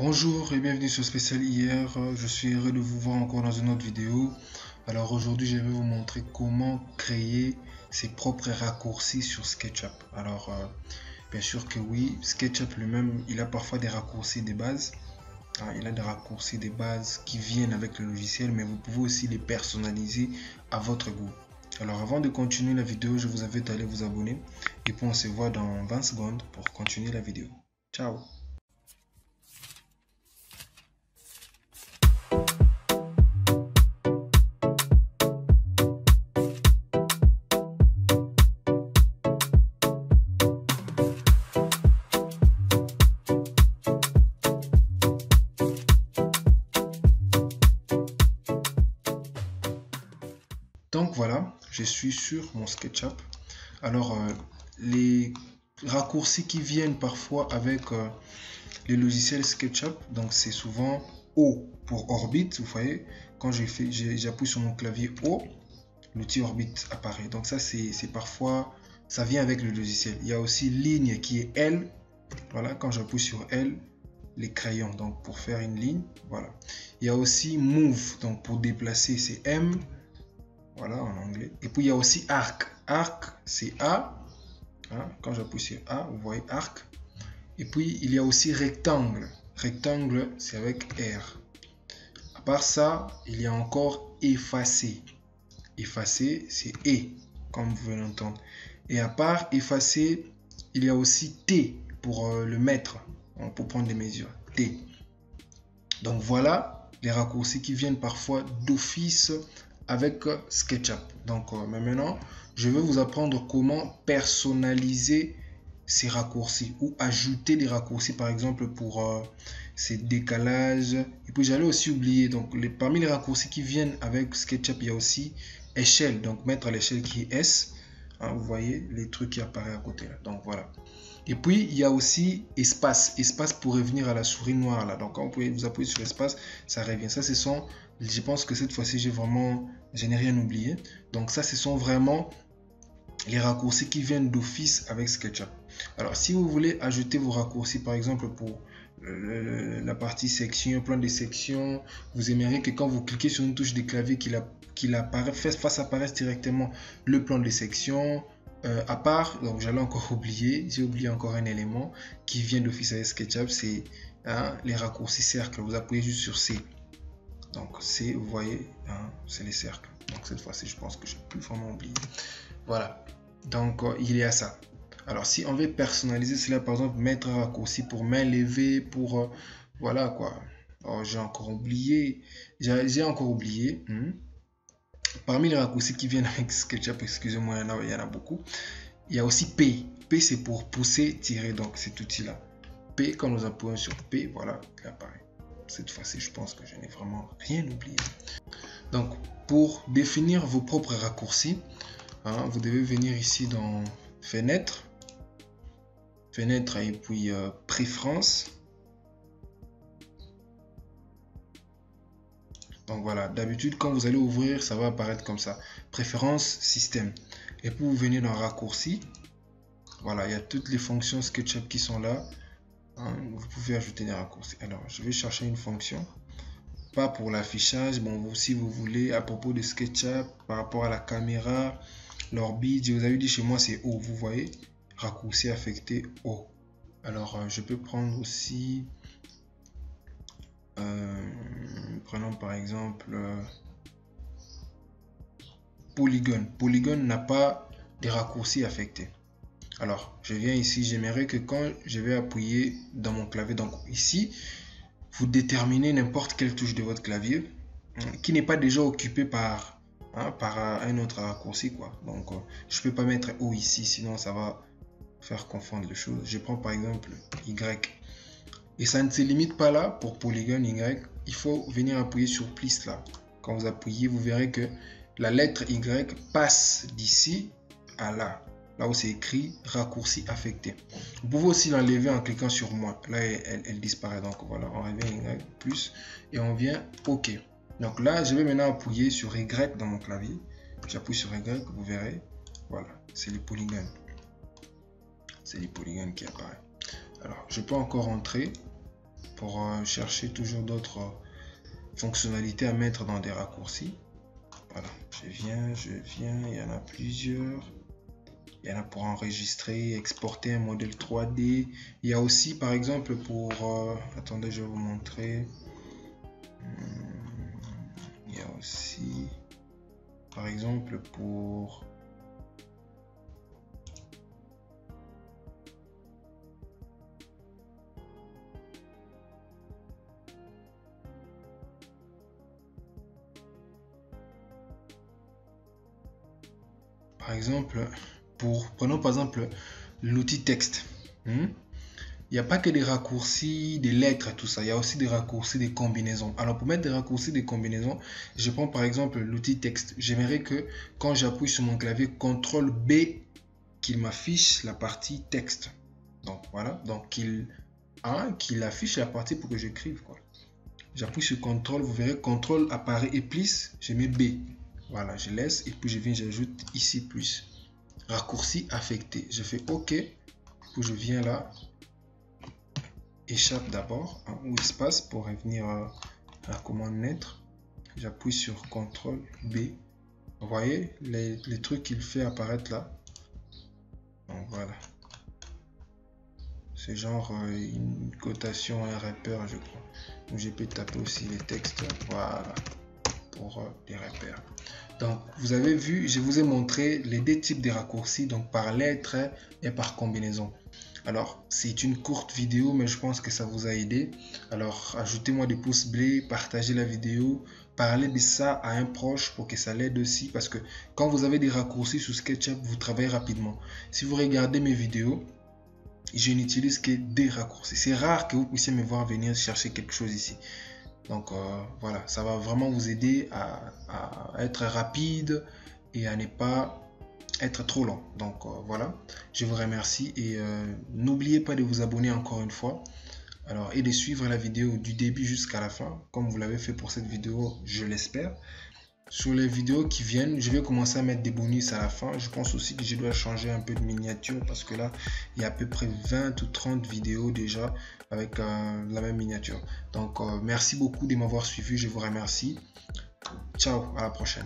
Bonjour et bienvenue sur Spécial IR. Je suis heureux de vous voir encore dans une autre vidéo. Alors aujourd'hui, je vais vous montrer comment créer ses propres raccourcis sur SketchUp. Alors, bien sûr que oui, SketchUp lui-même, il a parfois des raccourcis de base. Il a des raccourcis de base qui viennent avec le logiciel, mais vous pouvez aussi les personnaliser à votre goût. Alors avant de continuer la vidéo, je vous invite à aller vous abonner. Et puis on se voit dans 20 secondes pour continuer la vidéo. Ciao! Donc voilà, je suis sur mon SketchUp. Alors, les raccourcis qui viennent parfois avec les logiciels SketchUp, donc c'est souvent O pour orbite. Vous voyez, quand j'appuie sur mon clavier O, l'outil orbite apparaît. Donc ça, c'est parfois, ça vient avec le logiciel. Il y a aussi ligne qui est L. Voilà, quand j'appuie sur L, les crayons, donc pour faire une ligne, voilà. Il y a aussi move, donc pour déplacer, c'est M. Voilà, en anglais. Et puis, il y a aussi arc. Arc, c'est A. Quand j'appuie sur A, vous voyez arc. Et puis, il y a aussi rectangle. Rectangle, c'est avec R. À part ça, il y a encore effacer. Effacer, c'est E, comme vous pouvez l'entendre. Et à part effacer, il y a aussi T pour le mètre, pour prendre des mesures. T. Donc, voilà les raccourcis qui viennent parfois d'office avec SketchUp. Donc maintenant, je vais vous apprendre comment personnaliser ces raccourcis ou ajouter des raccourcis, par exemple pour ces décalages. Et puis j'allais aussi oublier, donc parmi les raccourcis qui viennent avec SketchUp, il y a aussi échelle, donc mettre à l'échelle qui est S. Vous voyez les trucs qui apparaissent à côté là. Donc voilà. Et puis il y a aussi espace. Espace pour revenir à la souris noire là. Donc quand vous appuyez sur espace, ça revient. Ça, ce sont, je pense que cette fois-ci, je n'ai rien oublié. Donc ça, ce sont vraiment les raccourcis qui viennent d'office avec SketchUp. Alors si vous voulez ajouter vos raccourcis, par exemple pour la partie section, plan de section, vous aimeriez que quand vous cliquez sur une touche de clavier qu'il fasse apparaître directement le plan de section. À part, donc j'allais encore oublier, j'ai oublié encore un élément qui vient d'office avec SketchUp, c'est les raccourcis cercles. Vous appuyez juste sur C. Donc C, vous voyez, c'est les cercles. Donc cette fois-ci, je pense que j'ai plus vraiment oublié. Voilà. Donc il y a ça. Alors si on veut personnaliser cela, par exemple, mettre un raccourci pour main levée, pour voilà quoi. Oh, j'ai encore oublié. J'ai encore oublié. Parmi les raccourcis qui viennent avec SketchUp, excusez-moi, il y en a beaucoup. Il y a aussi P. P, c'est pour pousser, tirer. Donc cet outil-là. P, quand nous appuyons sur P, voilà, il apparaît. Cette fois-ci, je pense que je n'ai vraiment rien oublié. Donc, pour définir vos propres raccourcis, vous devez venir ici dans Fenêtre. Fenêtre et puis Préférences. Donc voilà, d'habitude, quand vous allez ouvrir, ça va apparaître comme ça. Préférences, système. Et puis vous venez dans Raccourcis. Voilà, il y a toutes les fonctions SketchUp qui sont là. Vous pouvez ajouter des raccourcis. Alors, je vais chercher une fonction. Pas pour l'affichage. Bon, si vous voulez, à propos de SketchUp, par rapport à la caméra, l'orbite, je vous avais dit chez moi, c'est O. Vous voyez, raccourci affecté O. Alors, je peux prendre aussi... prenons par exemple Polygone. Polygone n'a pas de raccourcis affectés. Alors, je viens ici, j'aimerais que quand je vais appuyer dans mon clavier, donc ici, vous déterminez n'importe quelle touche de votre clavier qui n'est pas déjà occupée par un autre raccourci, quoi. Donc, je ne peux pas mettre O ici, sinon ça va faire confondre les choses. Je prends par exemple Y. Et ça ne se limite pas là pour polygone Y. Il faut venir appuyer sur plus là. Quand vous appuyez, vous verrez que la lettre Y passe d'ici à là. Là où c'est écrit raccourci affecté. Vous pouvez aussi l'enlever en cliquant sur moi. Là, elle disparaît. Donc voilà, on revient Y plus et on vient OK. Donc là, je vais maintenant appuyer sur Y dans mon clavier. J'appuie sur Y, vous verrez. Voilà, c'est les polygones. C'est les polygones qui apparaissent. Alors, je peux encore entrer. pour chercher toujours d'autres fonctionnalités à mettre dans des raccourcis. Voilà, je viens, il y en a plusieurs. Il y en a pour enregistrer, exporter un modèle 3D. Il y a aussi, par exemple, pour... attendez, je vais vous montrer. Il y a aussi, par exemple, pour... prenons par exemple l'outil texte. Il n'y a pas que des raccourcis, des lettres, tout ça. Il y a aussi des raccourcis, des combinaisons. Alors, pour mettre des raccourcis, des combinaisons, je prends par exemple l'outil texte. J'aimerais que quand j'appuie sur mon clavier CTRL B, qu'il m'affiche la partie texte. Donc, voilà. Donc, qu'il affiche la partie pour que j'écrive, quoi. J'appuie sur CTRL, vous verrez, CTRL apparaît et plisse, je mets B. Voilà, je laisse et puis je viens, j'ajoute ici plus. Raccourci affecté. Je fais OK. Puis je viens là. Échappe d'abord, ou espace pour revenir à la commande naître. J'appuie sur CTRL B. Vous voyez les trucs qu'il fait apparaître là. Donc voilà. C'est genre une cotation, un repère, je crois. Donc je peux taper aussi les textes. Voilà. Pour des repères. Donc vous avez vu, je vous ai montré les deux types de raccourcis, donc par lettre et par combinaison. Alors c'est une courte vidéo, mais je pense que ça vous a aidé. Alors ajoutez-moi des pouces bleus, partagez la vidéo, parlez de ça à un proche pour que ça l'aide aussi, parce que quand vous avez des raccourcis sur SketchUp, vous travaillez rapidement. Si vous regardez mes vidéos, je n'utilise que des raccourcis. C'est rare que vous puissiez me voir venir chercher quelque chose ici. Donc voilà, ça va vraiment vous aider à être rapide et à ne pas être trop lent. Donc voilà, je vous remercie et n'oubliez pas de vous abonner encore une fois. Alors, et de suivre la vidéo du début jusqu'à la fin, comme vous l'avez fait pour cette vidéo, je l'espère. Sur les vidéos qui viennent, je vais commencer à mettre des bonus à la fin. Je pense aussi que je dois changer un peu de miniature parce que là, il y a à peu près 20 ou 30 vidéos déjà avec la même miniature. Donc, merci beaucoup de m'avoir suivi. Je vous remercie. Ciao, à la prochaine.